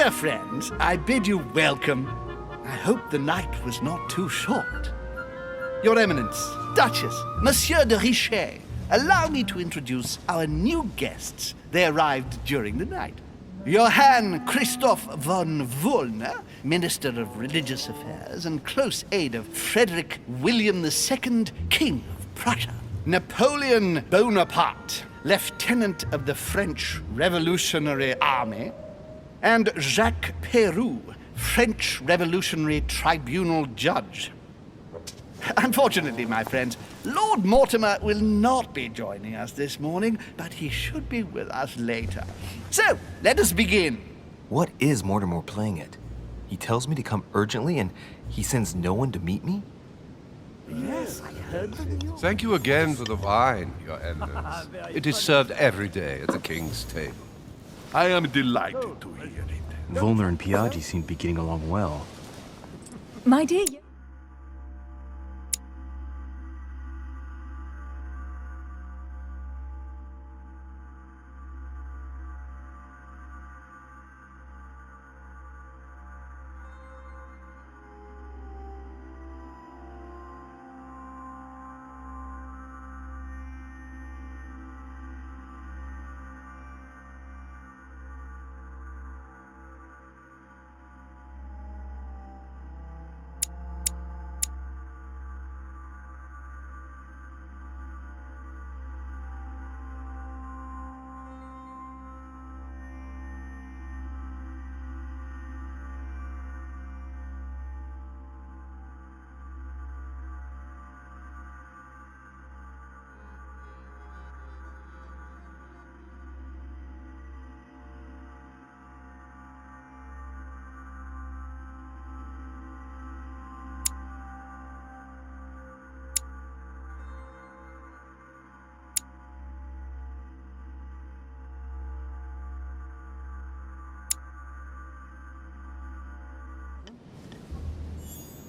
Dear friends, I bid you welcome. I hope the night was not too short. Your Eminence, Duchess, Monsieur de Richet, allow me to introduce our new guests. They arrived during the night. Johann Christoph von Wollner, Minister of Religious Affairs and close aide of Frederick William II, King of Prussia. Napoleon Bonaparte, Lieutenant of the French Revolutionary Army. And Jacques Peroux, French Revolutionary Tribunal Judge. Unfortunately, my friends, Lord Mortimer will not be joining us this morning, but he should be with us later. So, let us begin. What is Mortimer playing at? He tells me to come urgently and he sends no one to meet me? Yes, I heard the news. Thank you again for the wine, Your Eminence. It is served every day at the king's table. I am delighted to hear it. Volner and Piaggi seem to be getting along well. My dear...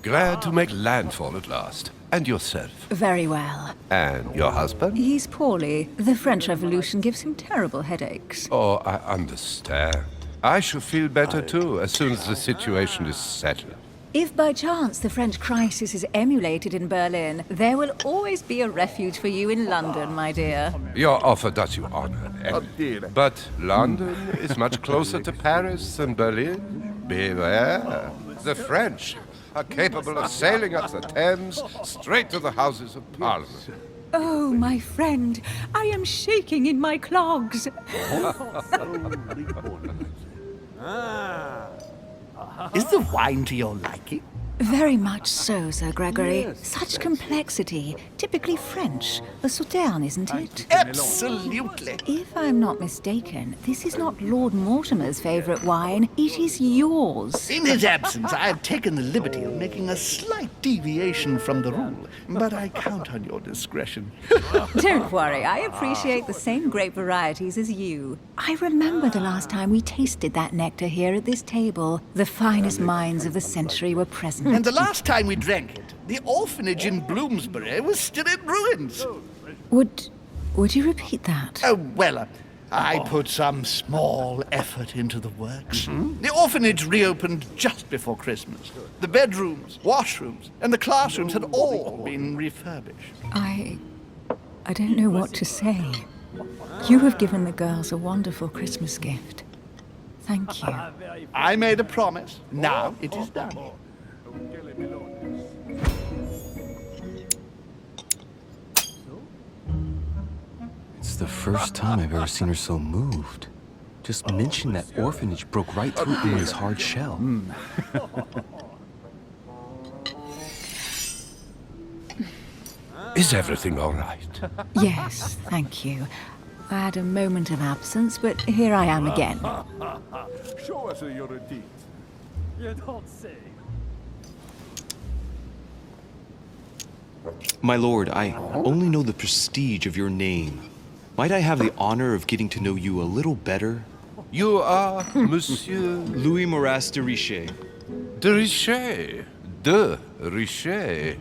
Glad to make landfall at last. And yourself? Very well. And your husband? He's poorly. The French Revolution gives him terrible headaches. Oh, I understand. I shall feel better too, as soon as the situation is settled. If by chance the French crisis is emulated in Berlin, there will always be a refuge for you in London, my dear. Your offer does you honor, Emily. But London is much closer to Paris than Berlin. Beware. The French are capable of sailing up the Thames straight to the Houses of Parliament. Oh, my friend, I am shaking in my clogs. Is the wine to your liking? Very much so, Sir Gregory. Such complexity. Typically French. A sauterne, isn't it? Absolutely. If I'm not mistaken, this is not Lord Mortimer's favourite wine. It is yours. In his absence, I have taken the liberty of making a slight deviation from the rule, but I count on your discretion. Don't worry, I appreciate the same grape varieties as you. I remember the last time we tasted that nectar here at this table. The finest minds of the century were present. And the last time we drank it, the orphanage in Bloomsbury was still in ruins. Would you repeat that? Oh, well, I put some small effort into the works. The orphanage reopened just before Christmas. The bedrooms, washrooms, and the classrooms had all been refurbished. I don't know what to say. You have given the girls a wonderful Christmas gift. Thank you. I made a promise. Now it is done. It's the first time I've ever seen her so moved. Just mention that orphanage broke right through Uma's hard shell. Is everything all right? Yes, thank you. I had a moment of absence, but here I am again. Show us your deeds. You don't say. My lord, I only know the prestige of your name. Might I have the honor of getting to know you a little better? You are Monsieur Louis Moras de Richet. de Richet. De Richet.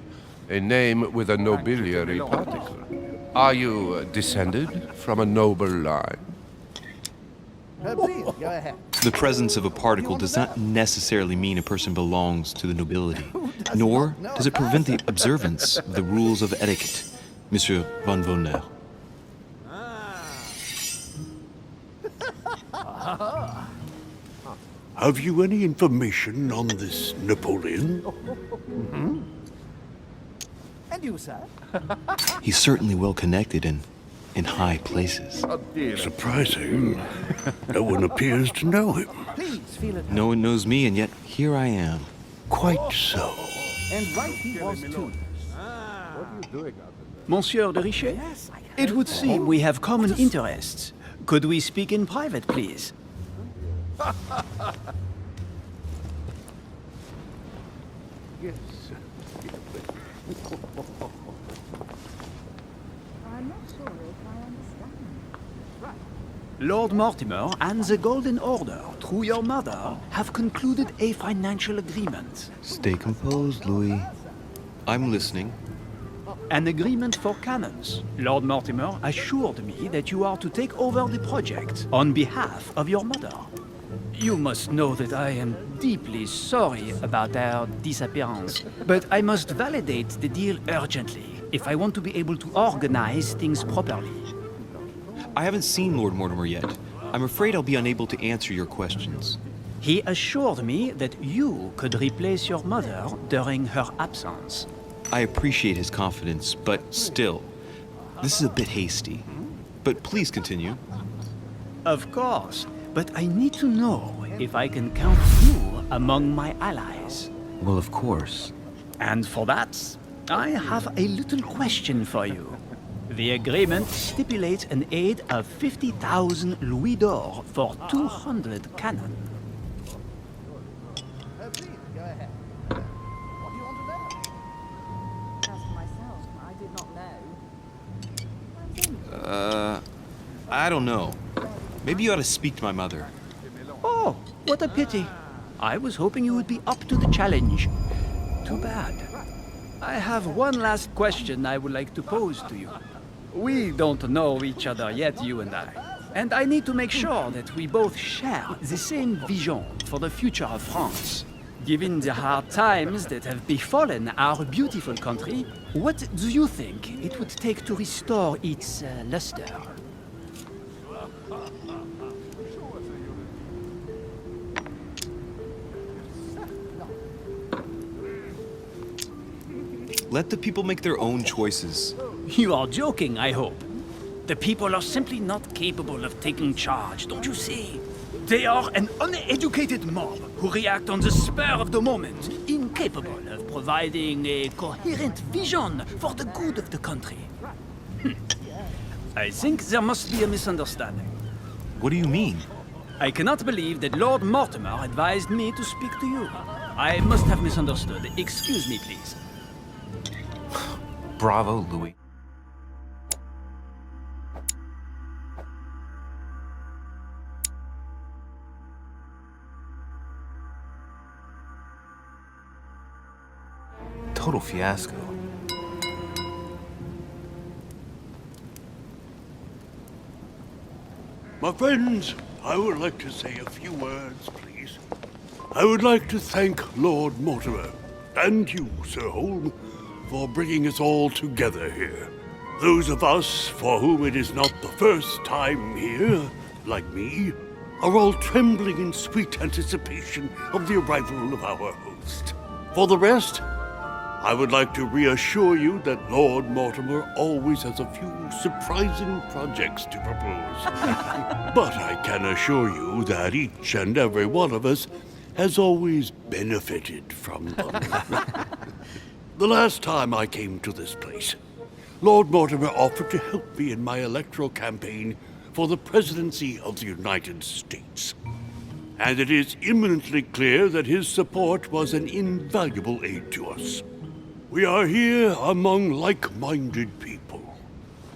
A name with a nobiliary particle. Are you descended from a noble line? Please, go ahead. The presence of a particle does not necessarily mean a person belongs to the nobility, nor does it prevent the observance of the rules of etiquette, Monsieur von Vonner. Have you any information on this Napoleon? And you, sir? He's certainly well connected and in high places. Surprising. No one appears to know him. Please feel it. No one knows me, and yet here I am. Quite so. And right he was too. Monsieur de Richet, it would seem we have common interests. Could we speak in private, please? Yes. I'm not sure if I understand. Lord Mortimer and the Golden Order, through your mother, have concluded a financial agreement. Stay composed, Louis. I'm listening. An agreement for cannons. Lord Mortimer assured me that you are to take over the project on behalf of your mother. You must know that I am deeply sorry about their disappearance, but I must validate the deal urgently if I want to be able to organize things properly. I haven't seen Lord Mortimer yet. I'm afraid I'll be unable to answer your questions. He assured me that you could replace your mother during her absence. I appreciate his confidence, but still, this is a bit hasty. But please continue. Of course, but I need to know if I can count you among my allies. Well, of course. And for that, I have a little question for you. The agreement stipulates an aid of 50,000 louis d'or for 200 cannon. Please, go ahead. What do you want to know? As for myself, I did not know. I don't know. Maybe you ought to speak to my mother. Oh, what a pity. I was hoping you would be up to the challenge. Too bad. I have one last question I would like to pose to you. We don't know each other yet, you and I need to make sure that we both share the same vision for the future of France. Given the hard times that have befallen our beautiful country, what do you think it would take to restore its luster? Let the people make their own choices. You are joking, I hope. The people are simply not capable of taking charge, don't you see? They are an uneducated mob who react on the spur of the moment, incapable of providing a coherent vision for the good of the country. I think there must be a misunderstanding. What do you mean? I cannot believe that Lord Mortimer advised me to speak to you. I must have misunderstood. Excuse me, please. Bravo, Louis. Total fiasco. My friends, I would like to say a few words, please. I would like to thank Lord Mortimer, and you, Sir Holm, for bringing us all together here. Those of us for whom it is not the first time here, like me, are all trembling in sweet anticipation of the arrival of our host. For the rest, I would like to reassure you that Lord Mortimer always has a few surprising projects to propose. But I can assure you that each and every one of us has always benefited from them. The last time I came to this place, Lord Mortimer offered to help me in my electoral campaign for the presidency of the United States. And it is imminently clear that his support was an invaluable aid to us. We are here among like-minded people.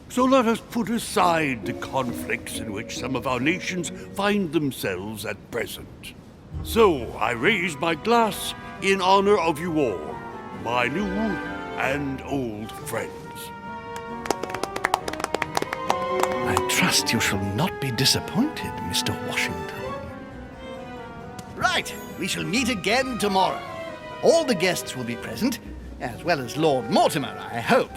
So let us put aside the conflicts in which some of our nations find themselves at present. So I raise my glass in honor of you all, my new and old friends. I trust you shall not be disappointed, Mr. Washington. Right, we shall meet again tomorrow. All the guests will be present, as well as Lord Mortimer, I hope.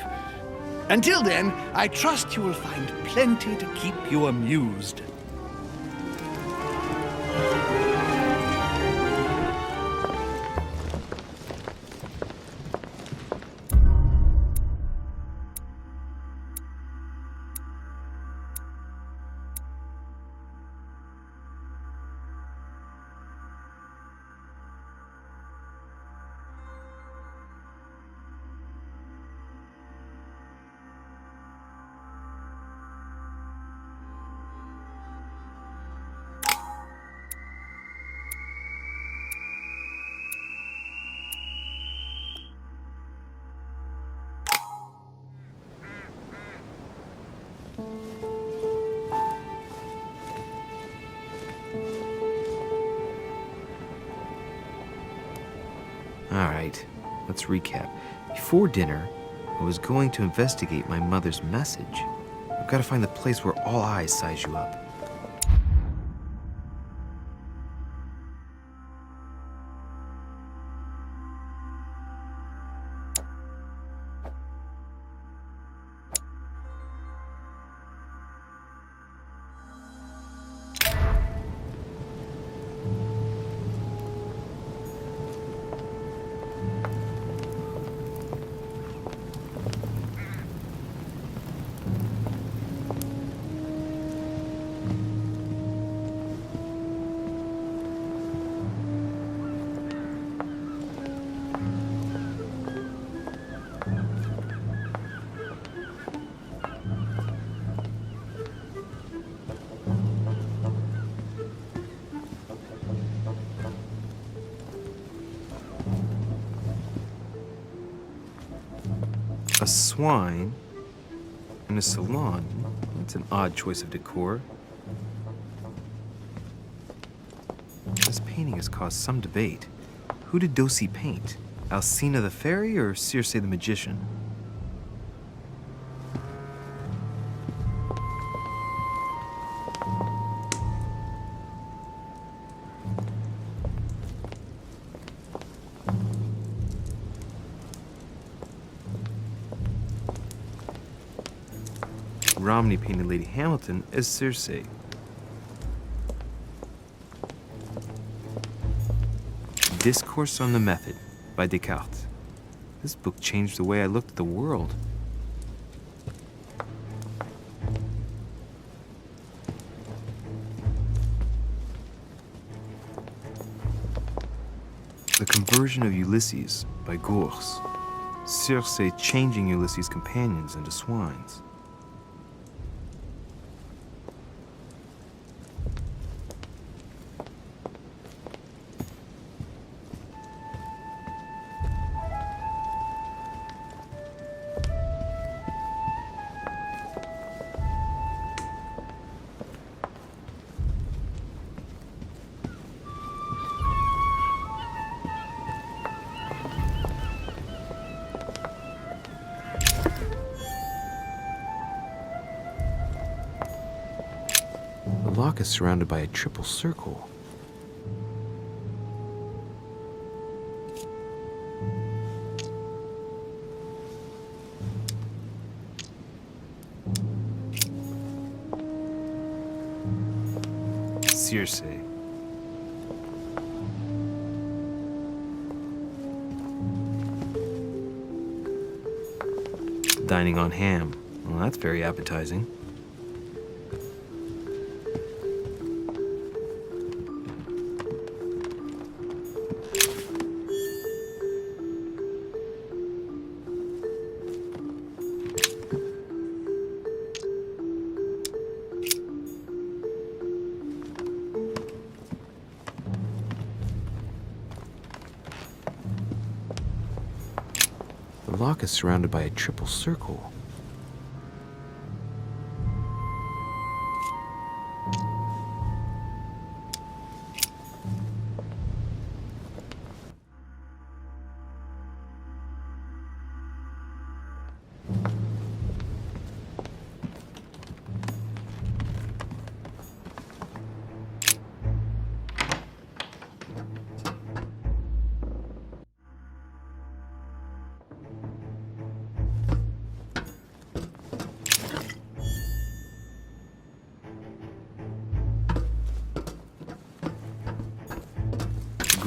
Until then, I trust you will find plenty to keep you amused. Alright, let's recap. Before dinner, I was going to investigate my mother's message. I've got to find the place where all eyes size you up. A swine in a salon. That's an odd choice of decor. This painting has caused some debate. Who did Dosey paint? Alcina the fairy or Circe the magician? Romney painted Lady Hamilton as Circe. Discourse on the Method by Descartes. This book changed the way I looked at the world. The Conversion of Ulysses by Gurs. Circe changing Ulysses' companions into swines. The lock is surrounded by a triple circle. Circe. Dining on ham. Well, that's very appetizing. The lock is surrounded by a triple circle.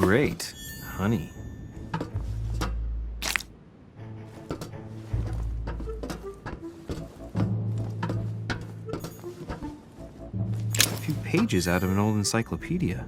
great. Honey. A few pages out of an old encyclopedia.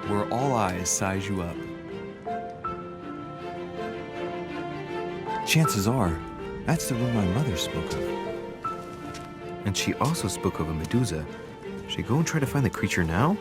Where all eyes size you up. Chances are, that's the room my mother spoke of. And she also spoke of a Medusa. Should I go and try to find the creature now?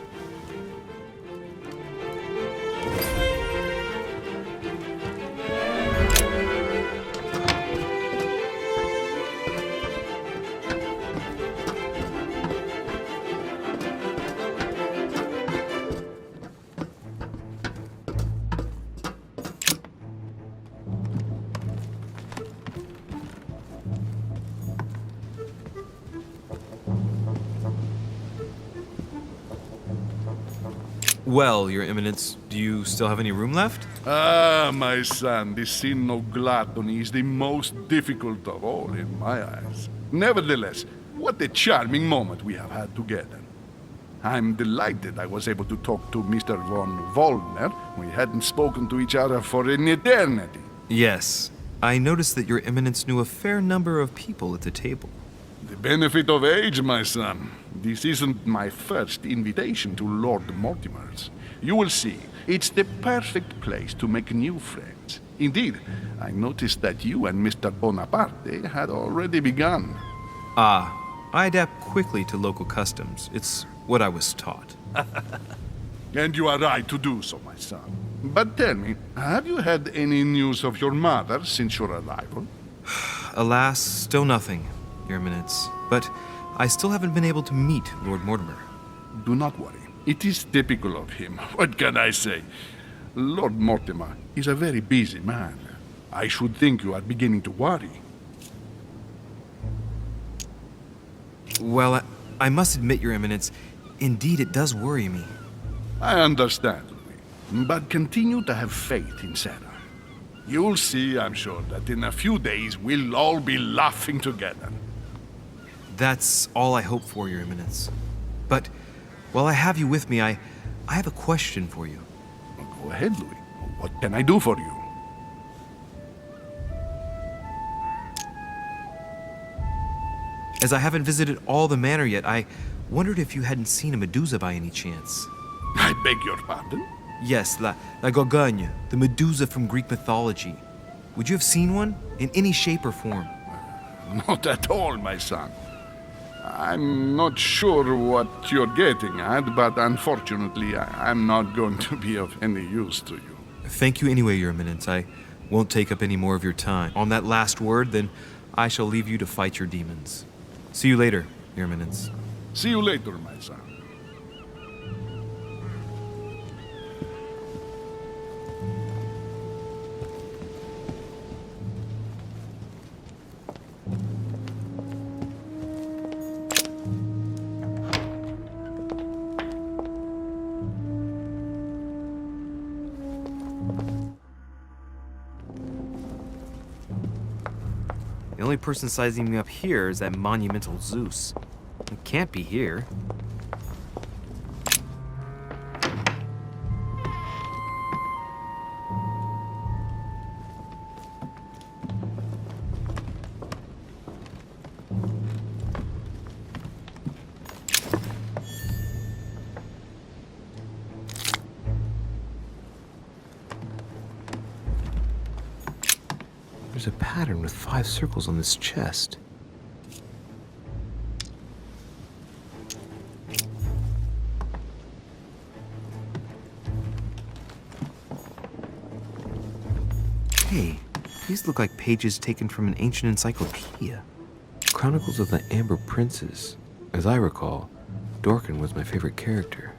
Well, Your Eminence, do you still have any room left? Ah, my son, this sin of gluttony is the most difficult of all in my eyes. Nevertheless, what a charming moment we have had together. I'm delighted I was able to talk to Mr. von Wollner. We hadn't spoken to each other for an eternity. Yes. I noticed that Your Eminence knew a fair number of people at the table. The benefit of age, my son. This isn't my first invitation to Lord Mortimer's. You will see, it's the perfect place to make new friends. Indeed, I noticed that you and Mr. Bonaparte had already begun. Ah, I adapt quickly to local customs. It's what I was taught. And you are right to do so, my son. But tell me, have you had any news of your mother since your arrival? Alas, still nothing, Your Eminence. But I still haven't been able to meet Lord Mortimer. Do not worry. It is typical of him. What can I say? Lord Mortimer is a very busy man. I should think you are beginning to worry. Well, I must admit, Your Eminence, indeed it does worry me. I understand, Louis. But continue to have faith in Sarah. You'll see, I'm sure, that in a few days we'll all be laughing together. That's all I hope for, Your Eminence. But while I have you with me, I have a question for you. Go ahead, Louis. What can I do for you? As I haven't visited all the manor yet, I wondered if you hadn't seen a Medusa by any chance. I beg your pardon? Yes, La Gorgogne, the Medusa from Greek mythology. Would you have seen one in any shape or form? Not at all, my son. I'm not sure what you're getting at, but unfortunately, I'm not going to be of any use to you. Thank you anyway, Your Eminence. I won't take up any more of your time. On that last word, then I shall leave you to fight your demons. See you later, Your Eminence. See you later, my son. The only person sizing me up here is that monumental Zeus. It can't be here. There's a pattern with 5 circles on this chest. These look like pages taken from an ancient encyclopedia. Chronicles of the Amber Princes. As I recall, Dorkin was my favorite character.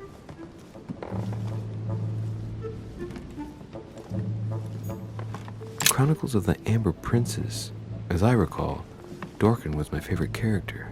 Chronicles of the Amber Princes. As I recall, Dorkin was my favorite character.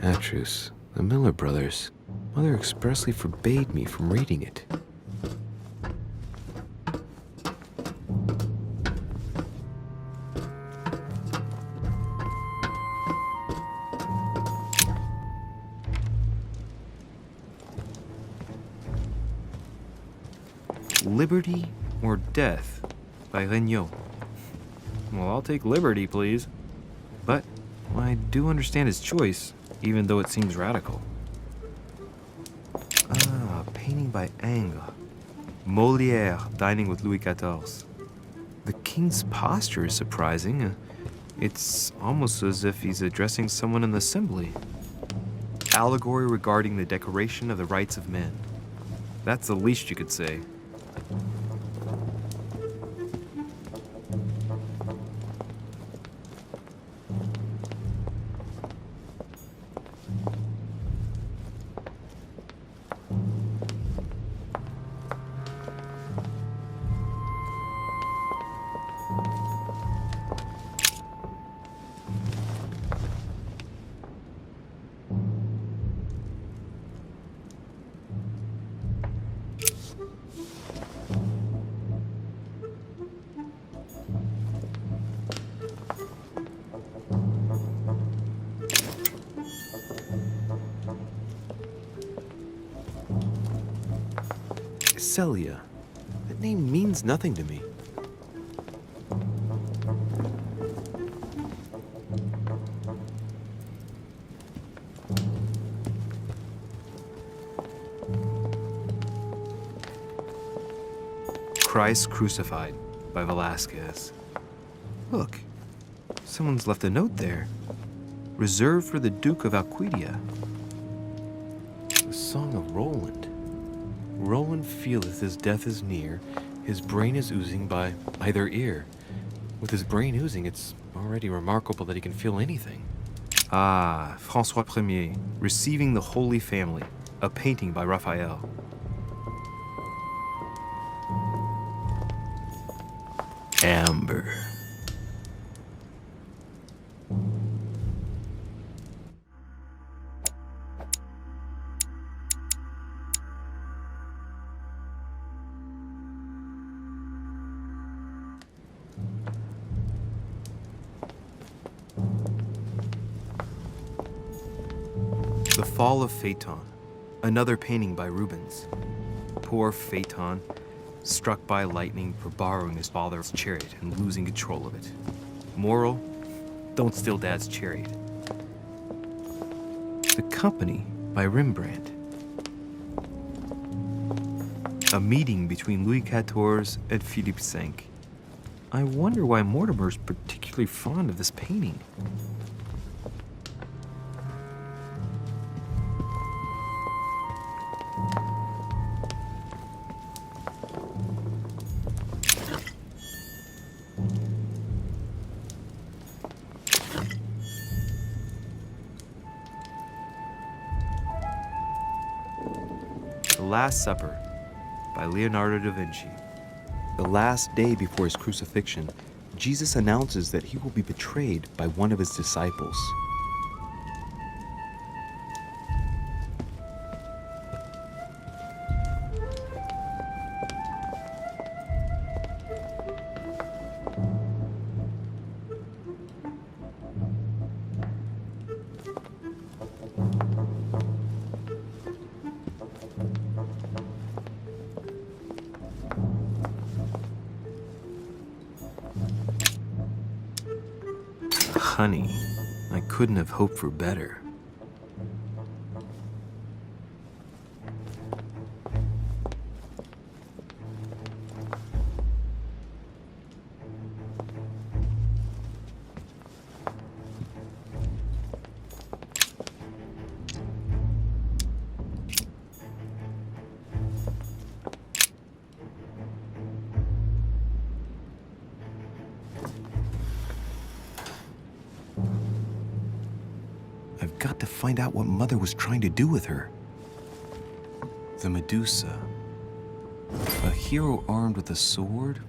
Atrus, the Miller brothers. Mother expressly forbade me from reading it. Liberty or Death by Reunion. Well, I'll take liberty, please. But I do understand his choice, even though it seems radical. Ah, painting by Ingres. Molière dining with Louis XIV. The king's posture is surprising. It's almost as if he's addressing someone in the assembly. Allegory regarding the decoration of the rights of men. That's the least you could say. Celia. That name means nothing to me. Christ Crucified by Velázquez. Look, someone's left a note there. Reserved for the Duke of Alcudia. The Song of Roland. Roland feeleth his death is near, his brain is oozing by either ear. With his brain oozing, it's already remarkable that he can feel anything. Ah, François Ier, Receiving the Holy Family, a painting by Raphael. Amber. The Fall of Phaeton, another painting by Rubens. Poor Phaeton, struck by lightning for borrowing his father's chariot and losing control of it. Moral, don't steal Dad's chariot. The Company by Rembrandt. A meeting between Louis XIV and Philippe V. I wonder why Mortimer's particularly fond of this painting. The Last Supper by Leonardo da Vinci. The last day before his crucifixion, Jesus announces that he will be betrayed by one of his disciples. Honey, I couldn't have hoped for better. I've got to find out what Mother was trying to do with her. The Medusa. A hero armed with a sword?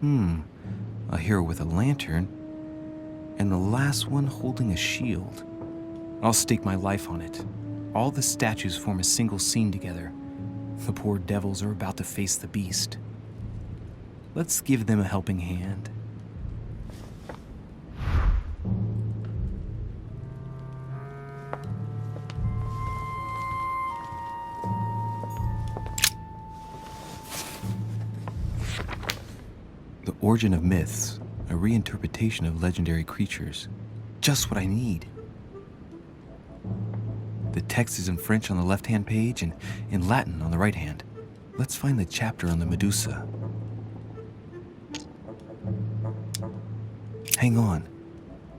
A hero with a lantern. And the last one holding a shield. I'll stake my life on it. All the statues form a single scene together. The poor devils are about to face the beast. Let's give them a helping hand. The Origin of Myths, a reinterpretation of legendary creatures. Just what I need. The text is in French on the left-hand page and in Latin on the right hand. Let's find the chapter on the Medusa. Hang on.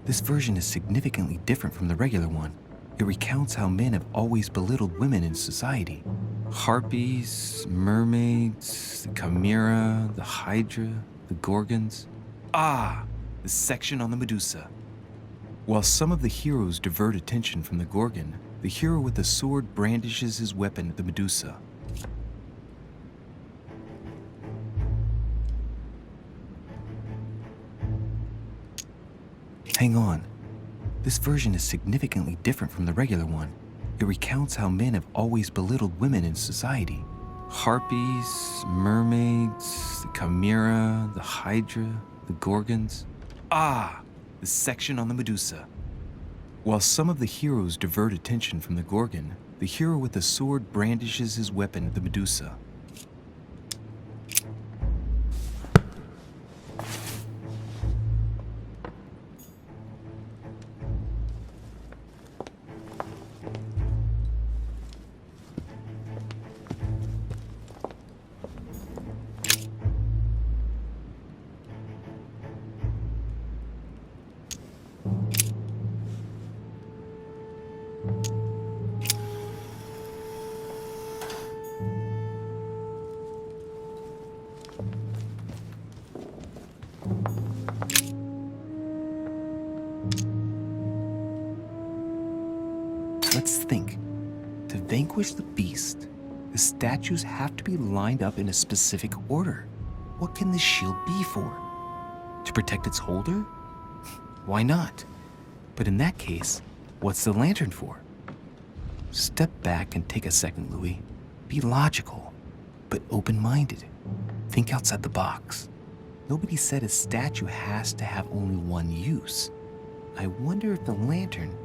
This version is significantly different from the regular one. It recounts how men have always belittled women in society. Harpies, mermaids, the chimera, the hydra, the gorgons. The section on the Medusa. While some of the heroes divert attention from the gorgon, the hero with the sword brandishes his weapon at the Medusa. Hang on. This version is significantly different from the regular one. It recounts how men have always belittled women in society. Harpies, mermaids, the chimera, the hydra, the gorgons. The section on the Medusa. While some of the heroes divert attention from the gorgon, the hero with the sword brandishes his weapon at the Medusa. Let's think. To vanquish the beast, the statues have to be lined up in a specific order. What can the shield be for? To protect its holder? Why not? But in that case, what's the lantern for? Step back and take a second, Louis. Be logical, but open-minded. Think outside the box. Nobody said a statue has to have only one use. I wonder if the lantern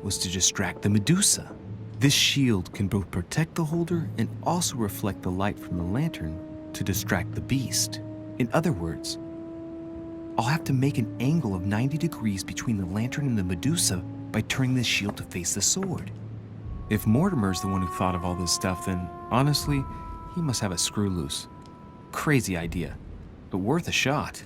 was to distract the Medusa. This shield can both protect the holder and also reflect the light from the lantern to distract the beast. In other words, I'll have to make an angle of 90 degrees between the lantern and the Medusa by turning this shield to face the sword. If Mortimer's the one who thought of all this stuff, then honestly, he must have a screw loose. Crazy idea. but worth a shot.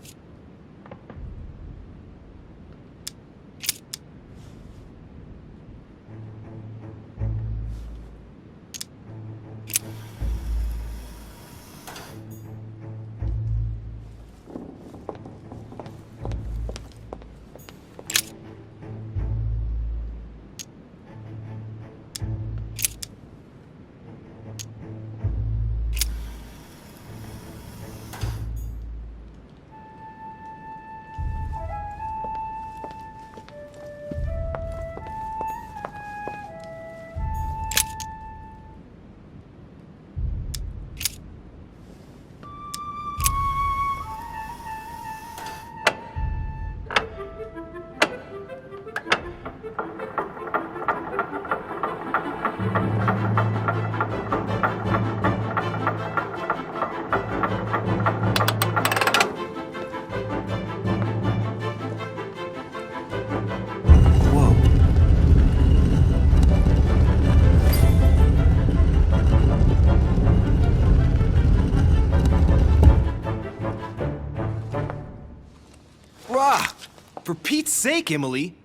For Pete's sake, Emily!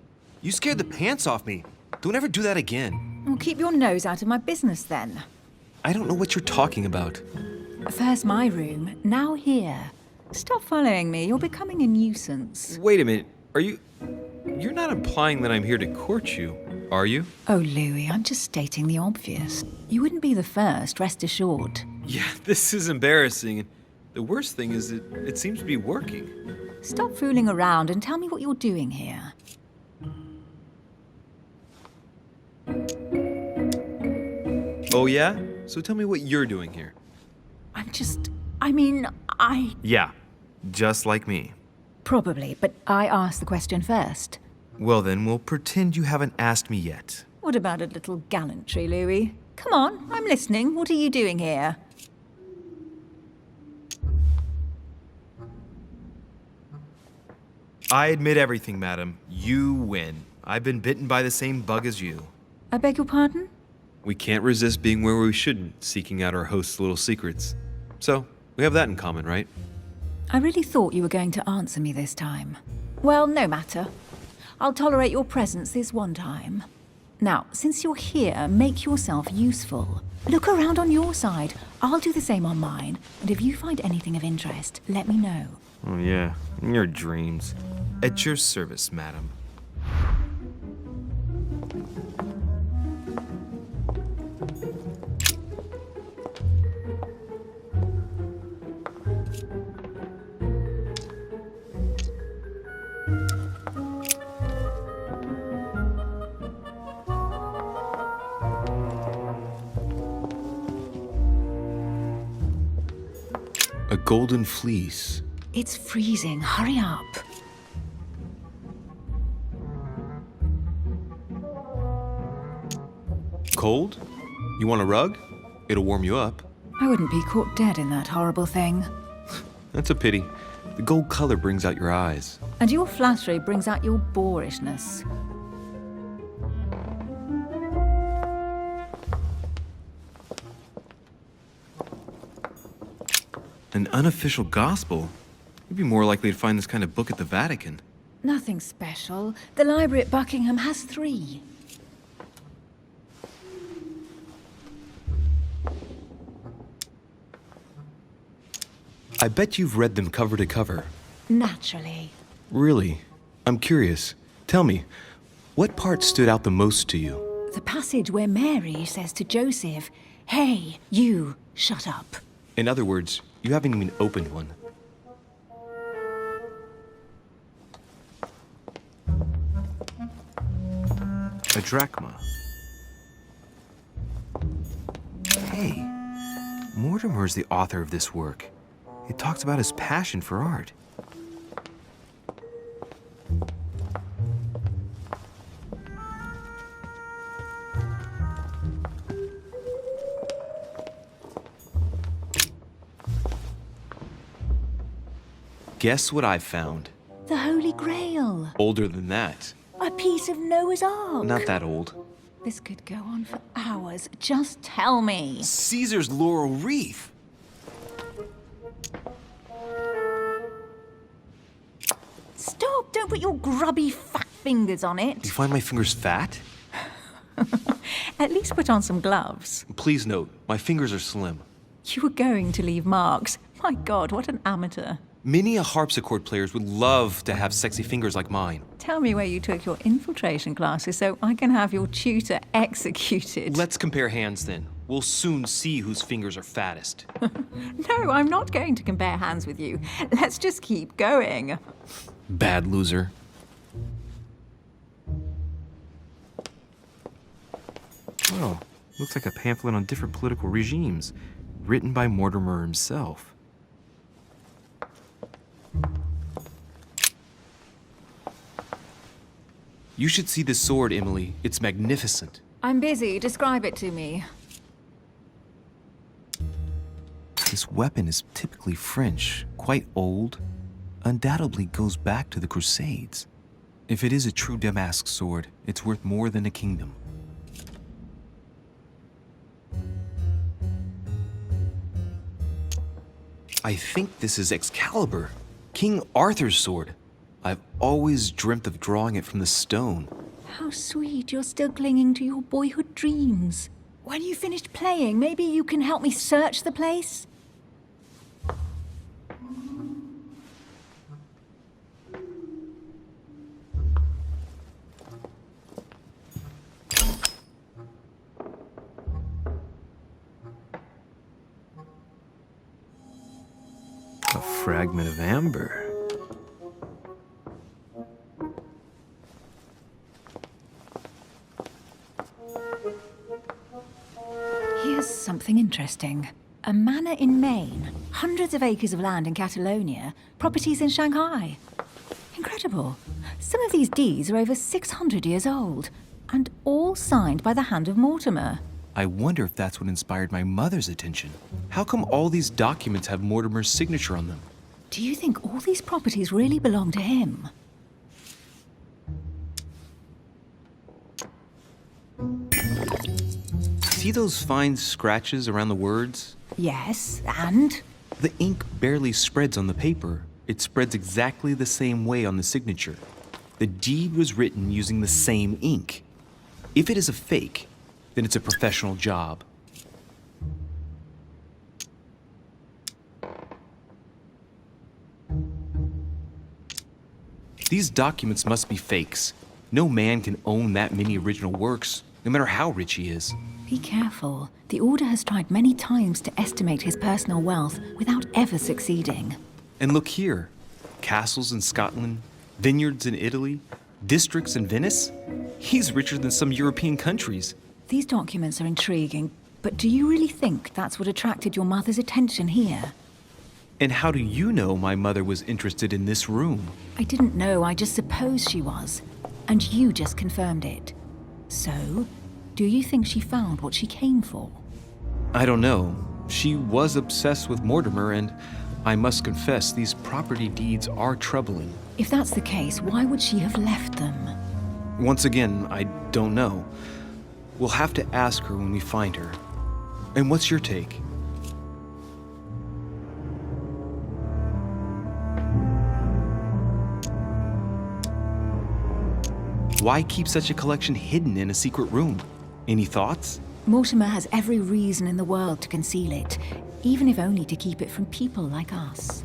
You scared the pants off me. Don't ever do that again. Well, keep your nose out of my business then. I don't know what you're talking about. First my room, now here. Stop following me, you're becoming a nuisance. Wait a minute. You're not implying that I'm here to court you, are you? Oh, Louis, I'm just stating the obvious. You wouldn't be the first, rest assured. Yeah, this is embarrassing. The worst thing is it seems to be working. Stop fooling around and tell me what you're doing here. Oh, yeah? So tell me what you're doing here. Yeah, just like me. Probably, but I asked the question first. Well then, we'll pretend you haven't asked me yet. What about a little gallantry, Louis? Come on, I'm listening. What are you doing here? I admit everything, madam. You win. I've been bitten by the same bug as you. I beg your pardon? We can't resist being where we shouldn't, seeking out our host's little secrets. So, we have that in common, right? I really thought you were going to answer me this time. Well, no matter. I'll tolerate your presence this one time. Now, since you're here, make yourself useful. Look around on your side. I'll do the same on mine. And if you find anything of interest, let me know. Oh yeah, in your dreams. At your service, madam. A golden fleece. It's freezing. Hurry up. Cold? You want a rug? It'll warm you up. I wouldn't be caught dead in that horrible thing. That's a pity. The gold color brings out your eyes. And your flattery brings out your boorishness. An unofficial gospel? You'd be more likely to find this kind of book at the Vatican. Nothing special. The library at Buckingham has 3. I bet you've read them cover to cover. Naturally. Really? I'm curious. Tell me, what part stood out the most to you? The passage where Mary says to Joseph, "Hey, you, shut up." In other words, you haven't even opened one. A drachma. Hey, Mortimer's the author of this work. It talks about his passion for art. Guess what I found? The Holy Grail. Older than that. A piece of Noah's Ark. Not that old. This could go on for hours. Just tell me. Caesar's laurel wreath. Stop! Don't put your grubby fat fingers on You it. find my fingers fat? At least put on some gloves. Please note, my fingers are slim. You were going to leave marks. My God, what an amateur. Many a harpsichord players would love to have sexy fingers like mine. Tell me where you took your infiltration classes so I can have your tutor executed. Let's compare hands then. We'll soon see whose fingers are fattest. No, I'm not going to compare hands with you. Let's just keep going. Bad loser. Oh, looks like a pamphlet on different political regimes, written by Mortimer himself. You should see this sword, Emily. It's magnificent. I'm busy. Describe it to me. This weapon is typically French, quite old, undoubtedly goes back to the Crusades. If it is a true Damask sword, it's worth more than a kingdom. I think this is Excalibur, King Arthur's sword. I've always dreamt of drawing it from the stone. How sweet. You're still clinging to your boyhood dreams. When you finished playing, maybe you can help me search the place? A fragment of amber. Here's something interesting. A manor in Maine, hundreds of acres of land in Catalonia, properties in Shanghai. Incredible. Some of these deeds are over 600 years old, and all signed by the hand of Mortimer. I wonder if that's what inspired my mother's attention. How come all these documents have Mortimer's signature on them? Do you think all these properties really belong to him? See those fine scratches around the words? Yes, and? The ink barely spreads on the paper. It spreads exactly the same way on the signature. The deed was written using the same ink. If it is a fake, then it's a professional job. These documents must be fakes. No man can own that many original works, no matter how rich he is. Be careful. The Order has tried many times to estimate his personal wealth without ever succeeding. And look here. Castles in Scotland, vineyards in Italy, districts in Venice. He's richer than some European countries. These documents are intriguing, but do you really think that's what attracted your mother's attention here? And how do you know my mother was interested in this room? I didn't know, I just supposed she was. And you just confirmed it. So, do you think she found what she came for? I don't know. She was obsessed with Mortimer, and I must confess, these property deeds are troubling. If that's the case, why would she have left them? Once again, I don't know. We'll have to ask her when we find her. And what's your take? Why keep such a collection hidden in a secret room? Any thoughts? Mortimer has every reason in the world to conceal it, even if only to keep it from people like us.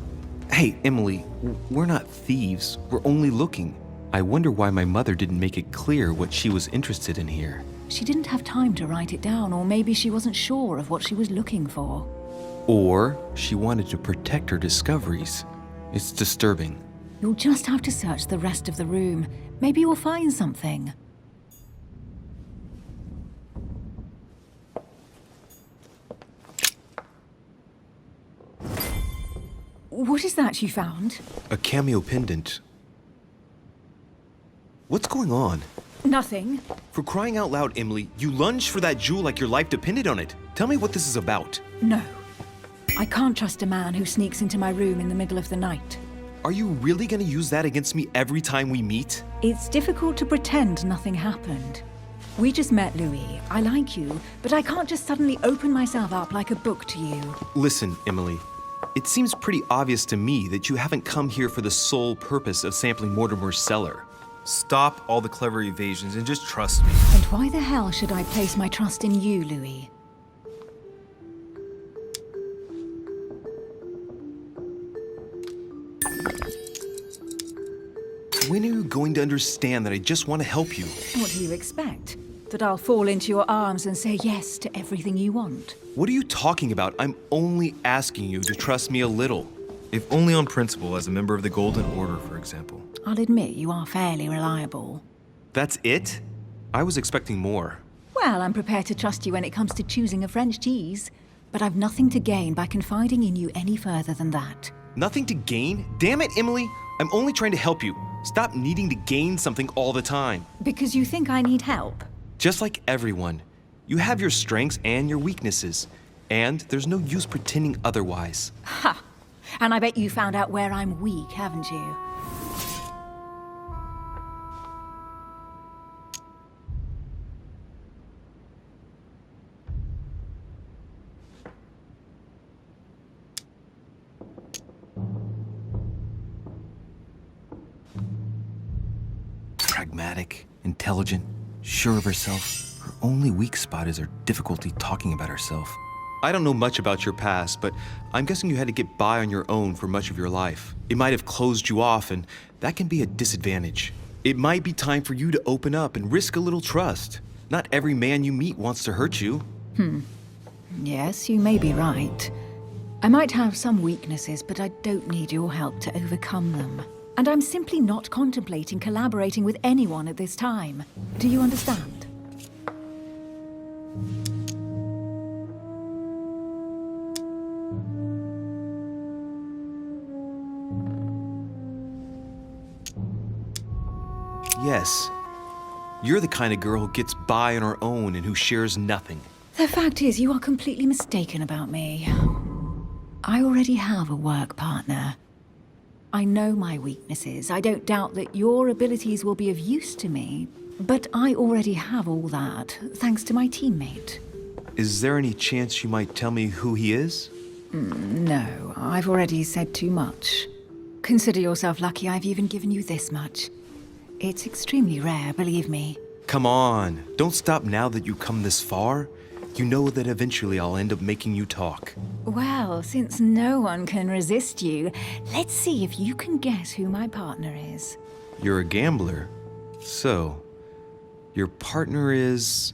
Hey, Emily, we're not thieves. We're only looking. I wonder why my mother didn't make it clear what she was interested in here. She didn't have time to write it down, or maybe she wasn't sure of what she was looking for. Or she wanted to protect her discoveries. It's disturbing. You'll just have to search the rest of the room. Maybe you'll find something. What is that you found? A cameo pendant. What's going on? Nothing. For crying out loud, Emily, you lunged for that jewel like your life depended on it. Tell me what this is about. No. I can't trust a man who sneaks into my room in the middle of the night. Are you really gonna use that against me every time we meet? It's difficult to pretend nothing happened. We just met, Louis. I like you, but I can't just suddenly open myself up like a book to you. Listen, Emily. It seems pretty obvious to me that you haven't come here for the sole purpose of sampling Mortimer's cellar. Stop all the clever evasions and just trust me. And why the hell should I place my trust in you, Louis? When are you going to understand that I just want to help you? What do you expect? That I'll fall into your arms and say yes to everything you want? What are you talking about? I'm only asking you to trust me a little. If only on principle, as a member of the Golden Order, for example. I'll admit you are fairly reliable. That's it? I was expecting more. Well, I'm prepared to trust you when it comes to choosing a French cheese. But I've nothing to gain by confiding in you any further than that. Nothing to gain? Damn it, Emily! I'm only trying to help you. Stop needing to gain something all the time. Because you think I need help? Just like everyone. You have your strengths and your weaknesses. And there's no use pretending otherwise. Ha! And I bet you found out where I'm weak, haven't you? Pragmatic, intelligent, sure of herself. Her only weak spot is her difficulty talking about herself. I don't know much about your past, but I'm guessing you had to get by on your own for much of your life. It might have closed you off, and that can be a disadvantage. It might be time for you to open up and risk a little trust. Not every man you meet wants to hurt you. Yes, you may be right. I might have some weaknesses, but I don't need your help to overcome them. And I'm simply not contemplating collaborating with anyone at this time. Do you understand? Yes. You're the kind of girl who gets by on her own and who shares nothing. The fact is, you are completely mistaken about me. I already have a work partner. I know my weaknesses. I don't doubt that your abilities will be of use to me. But I already have all that, thanks to my teammate. Is there any chance you might tell me who he is? No, I've already said too much. Consider yourself lucky I've even given you this much. It's extremely rare, believe me. Come on, don't stop now that you've come this far. You know that eventually I'll end up making you talk. Well, since no one can resist you, let's see if you can guess who my partner is. You're a gambler. So, your partner is...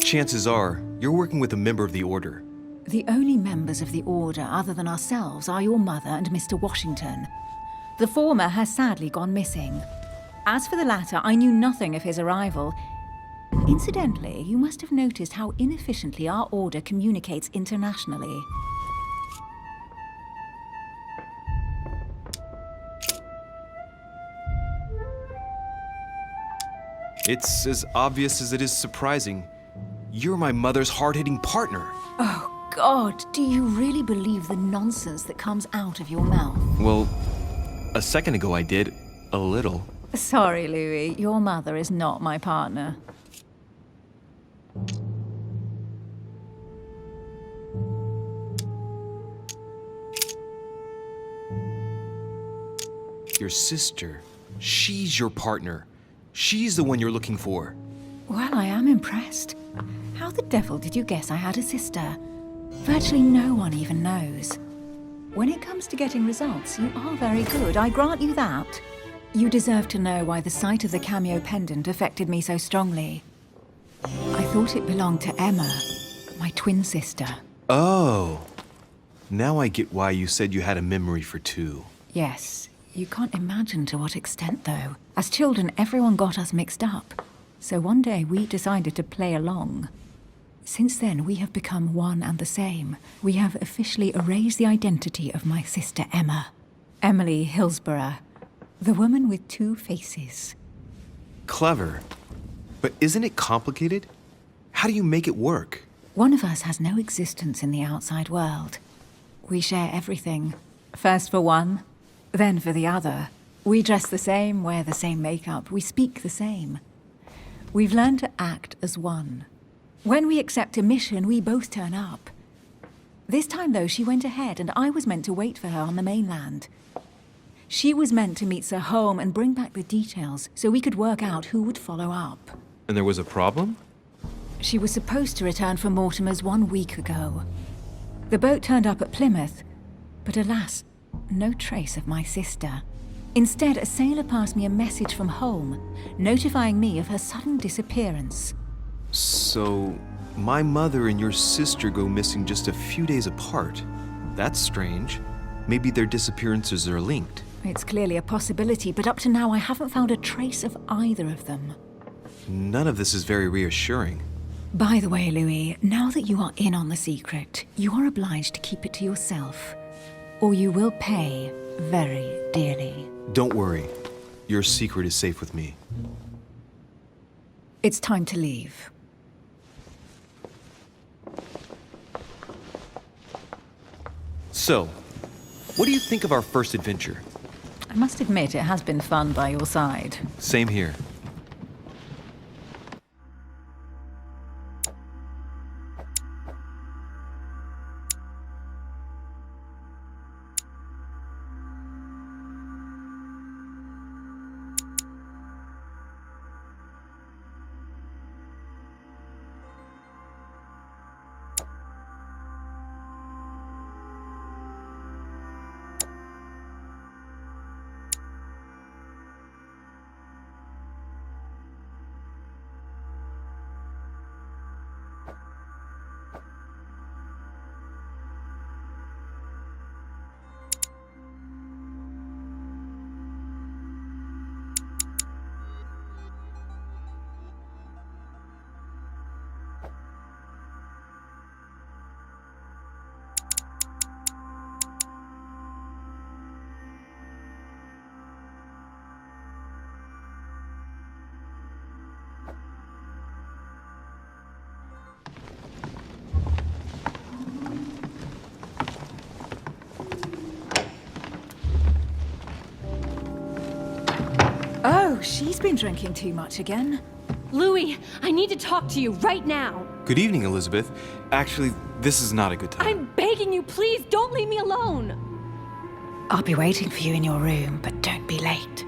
Chances are, you're working with a member of the Order. The only members of the Order other than ourselves are your mother and Mr. Washington. The former has sadly gone missing. As for the latter, I knew nothing of his arrival. Incidentally, you must have noticed how inefficiently our Order communicates internationally. It's as obvious as it is surprising. You're my mother's hard-hitting partner. Oh, God, do you really believe the nonsense that comes out of your mouth? Well, a second ago I did. A little. Sorry, Louis, your mother is not my partner. Your sister. She's your partner. She's the one you're looking for. Well, I am impressed. How the devil did you guess I had a sister? Virtually no one even knows. When it comes to getting results, you are very good, I grant you that. You deserve to know why the sight of the cameo pendant affected me so strongly. I thought it belonged to Emma, my twin sister. Oh. Now I get why you said you had a memory for two. Yes, you can't imagine to what extent, though. As children, everyone got us mixed up. So one day we decided to play along. Since then, we have become one and the same. We have officially erased the identity of my sister Emma. Emily Hillsborough, the woman with two faces. Clever. But isn't it complicated? How do you make it work? One of us has no existence in the outside world. We share everything. First for one, then for the other. We dress the same, wear the same makeup, we speak the same. We've learned to act as one. When we accept a mission, we both turn up. This time, though, she went ahead, and I was meant to wait for her on the mainland. She was meant to meet Sir Home and bring back the details so we could work out who would follow up. And there was a problem? She was supposed to return from Mortimer's 1 week ago. The boat turned up at Plymouth, but alas, no trace of my sister. Instead, a sailor passed me a message from home, notifying me of her sudden disappearance. So, my mother and your sister go missing just a few days apart. That's strange. Maybe their disappearances are linked. It's clearly a possibility, but up to now I haven't found a trace of either of them. None of this is very reassuring. By the way, Louis, now that you are in on the secret, you are obliged to keep it to yourself, or you will pay very dearly. Don't worry. Your secret is safe with me. It's time to leave. So, what do you think of our first adventure? I must admit, it has been fun by your side. Same here. Oh, she's been drinking too much again. Louis, I need to talk to you right now. Good evening, Elizabeth. Actually, this is not a good time. I'm begging you, please don't leave me alone. I'll be waiting for you in your room, but don't be late.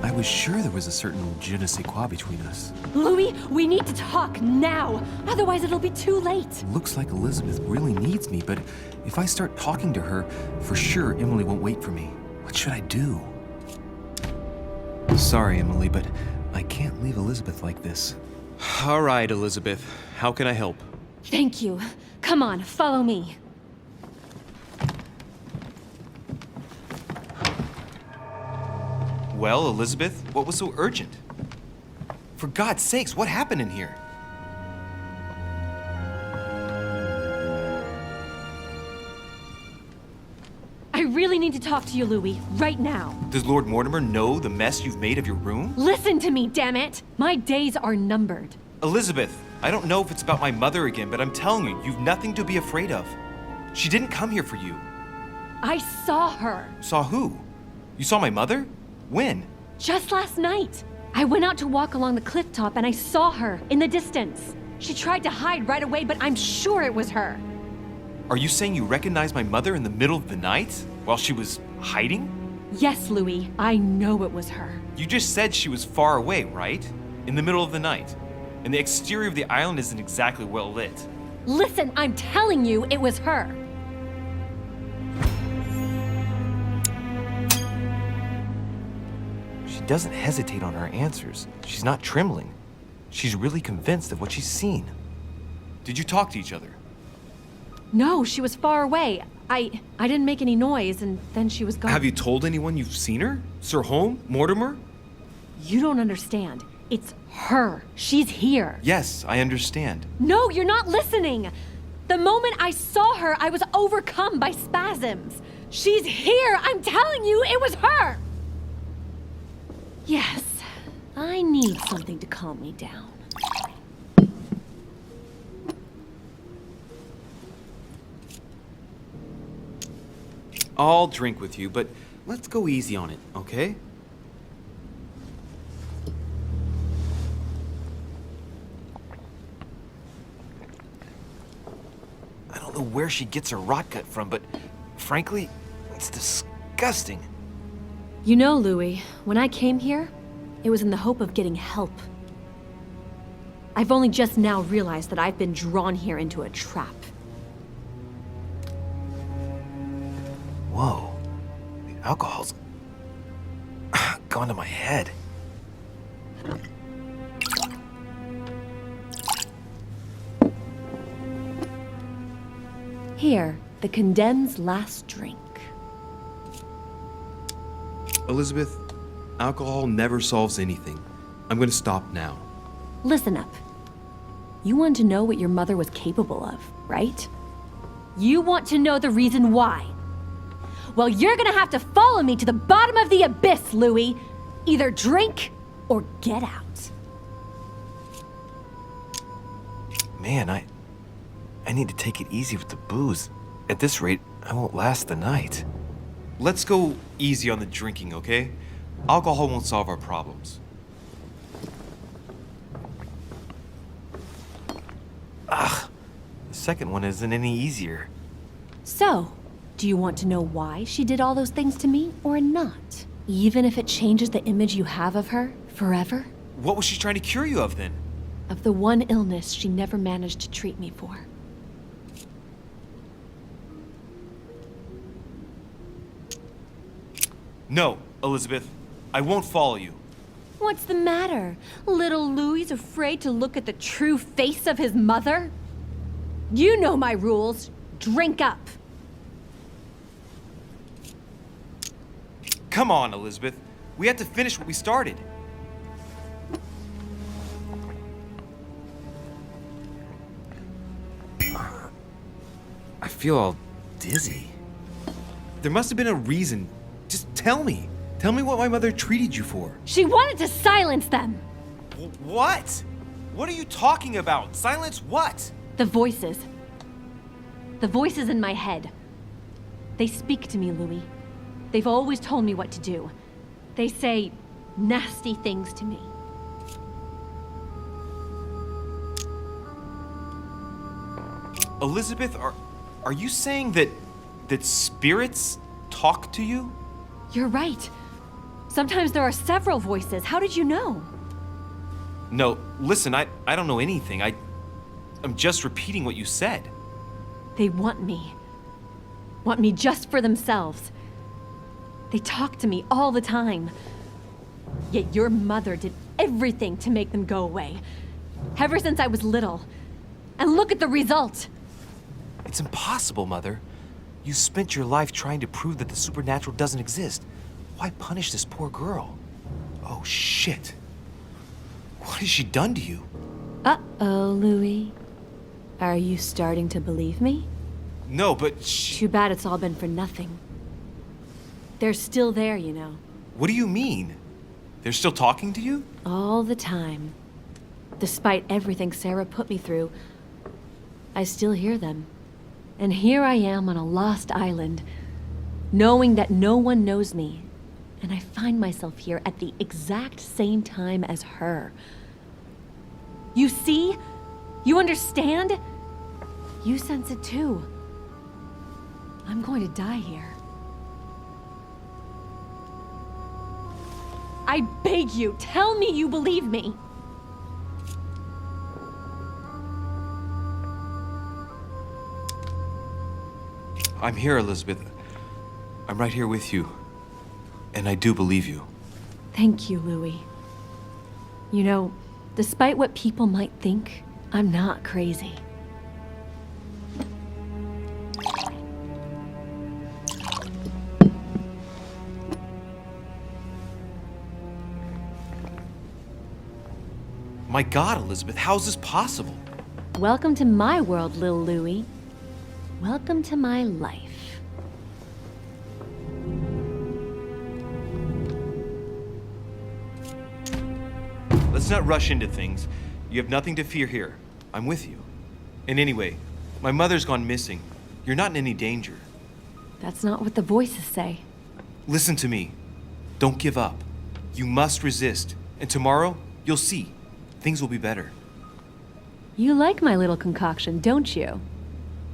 I was sure there was a certain je ne sais quoi between us. Louis, we need to talk now. Otherwise, it'll be too late. Looks like Elizabeth really needs me, but if I start talking to her, for sure Emily won't wait for me. What should I do? Sorry, Emily, but I can't leave Elizabeth like this. All right, Elizabeth. How can I help? Thank you. Come on, follow me. Well, Elizabeth, what was so urgent? For God's sakes, what happened in here? I really need to talk to you, Louis, right now. Does Lord Mortimer know the mess you've made of your room? Listen to me, damn it! My days are numbered. Elizabeth, I don't know if it's about my mother again, but I'm telling you, you've nothing to be afraid of. She didn't come here for you. I saw her. Saw who? You saw my mother? When? Just last night. I went out to walk along the cliff top and I saw her in the distance. She tried to hide right away, but I'm sure it was her. Are you saying you recognized my mother in the middle of the night while she was hiding? Yes, Louis, I know it was her. You just said she was far away, right? In the middle of the night. And the exterior of the island isn't exactly well lit. Listen, I'm telling you it was her. She doesn't hesitate on her answers. She's not trembling. She's really convinced of what she's seen. Did you talk to each other? No, she was far away. I didn't make any noise, and then she was gone. Have you told anyone you've seen her? Sir Home? Mortimer? You don't understand. It's her. She's here. Yes, I understand. No, you're not listening. The moment I saw her, I was overcome by spasms. She's here. I'm telling you, it was her. Yes, I need something to calm me down. I'll drink with you, but let's go easy on it, okay? I don't know where she gets her rot gut from, but frankly, it's disgusting. You know, Louis, when I came here, it was in the hope of getting help. I've only just now realized that I've been drawn here into a trap. Whoa. The alcohol's gone to my head. Here, the condemned's last drink. Elizabeth, alcohol never solves anything. I'm gonna stop now. Listen up. You want to know what your mother was capable of, right? You want to know the reason why. Well, you're gonna have to follow me to the bottom of the abyss, Louis. Either drink or get out. Man, I need to take it easy with the booze. At this rate, I won't last the night. Let's go easy on the drinking, okay? Alcohol won't solve our problems. Ugh, the second one isn't any easier. So, do you want to know why she did all those things to me or not? Even if it changes the image you have of her forever? What was she trying to cure you of then? Of the one illness she never managed to treat me for. No, Elizabeth. I won't follow you. What's the matter? Little Louis's afraid to look at the true face of his mother? You know my rules. Drink up. Come on, Elizabeth. We have to finish what we started. I feel all dizzy. There must have been a reason. Just tell me. Tell me what my mother treated you for. She wanted to silence them. What? What are you talking about? Silence what? The voices. The voices in my head. They speak to me, Louis. They've always told me what to do. They say nasty things to me. Elizabeth, are you saying that spirits talk to you? You're right. Sometimes there are several voices. How did you know? No, listen, I don't know anything. I'm just repeating what you said. They want me. Want me just for themselves. They talk to me all the time. Yet your mother did everything to make them go away. Ever since I was little. And look at the result. It's impossible, Mother. You spent your life trying to prove that the supernatural doesn't exist. Why punish this poor girl? Oh, shit. What has she done to you? Uh-oh, Louis. Are you starting to believe me? No, but Too bad it's all been for nothing. They're still there, you know. What do you mean? They're still talking to you? All the time. Despite everything Sarah put me through, I still hear them. And here I am on a lost island, knowing that no one knows me. And I find myself here at the exact same time as her. You see? You understand? You sense it too. I'm going to die here. I beg you, tell me you believe me. I'm here, Elizabeth. I'm right here with you. And I do believe you. Thank you, Louis. You know, despite what people might think, I'm not crazy. My God, Elizabeth, how is this possible? Welcome to my world, little Louis. Welcome to my life. Let's not rush into things. You have nothing to fear here. I'm with you. And anyway, my mother's gone missing. You're not in any danger. That's not what the voices say. Listen to me. Don't give up. You must resist. And tomorrow, you'll see. Things will be better. You like my little concoction, don't you?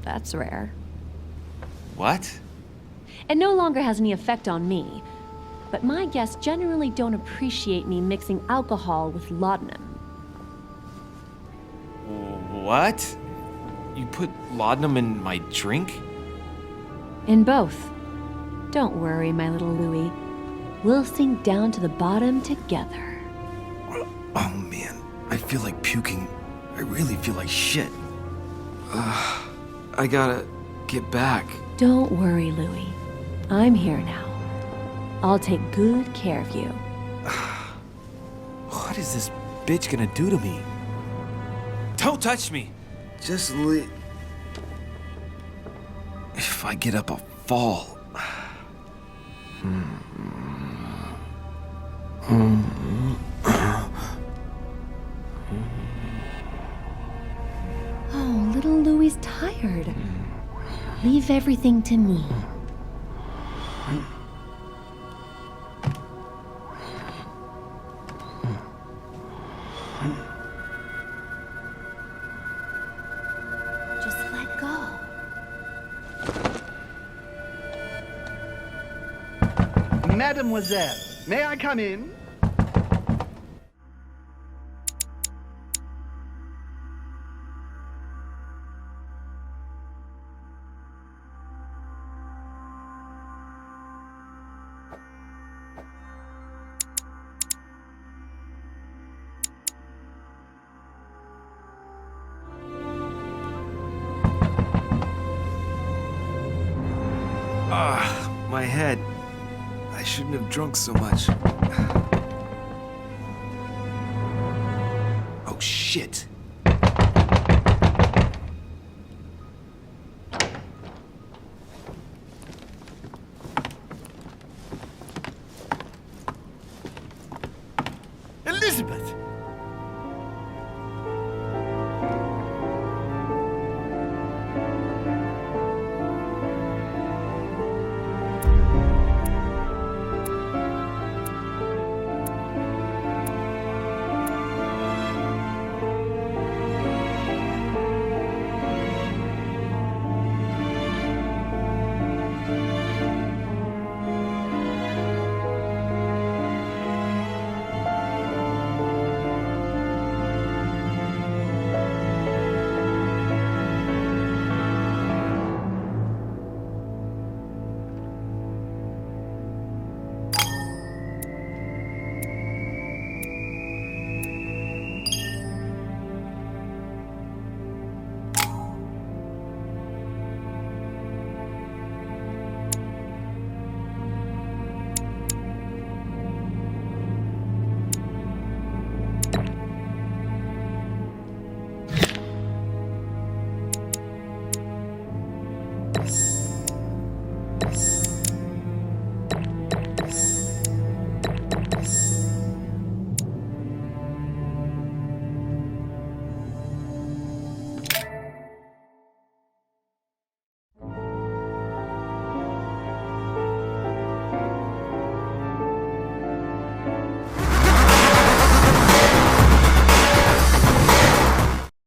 That's rare. What? It no longer has any effect on me, but my guests generally don't appreciate me mixing alcohol with laudanum. What? You put laudanum in my drink? In both. Don't worry, my little Louie. We'll sink down to the bottom together. Oh man, I feel like puking. I really feel like shit. I gotta get back. Don't worry, Louie. I'm here now. I'll take good care of you. What is this bitch gonna do to me? Don't touch me! Just leave. If I get up, I'll fall. Oh, little Louie's tired. Leave everything to me. Just let go. Mademoiselle, may I come in? My head. I shouldn't have drunk so much. Oh shit.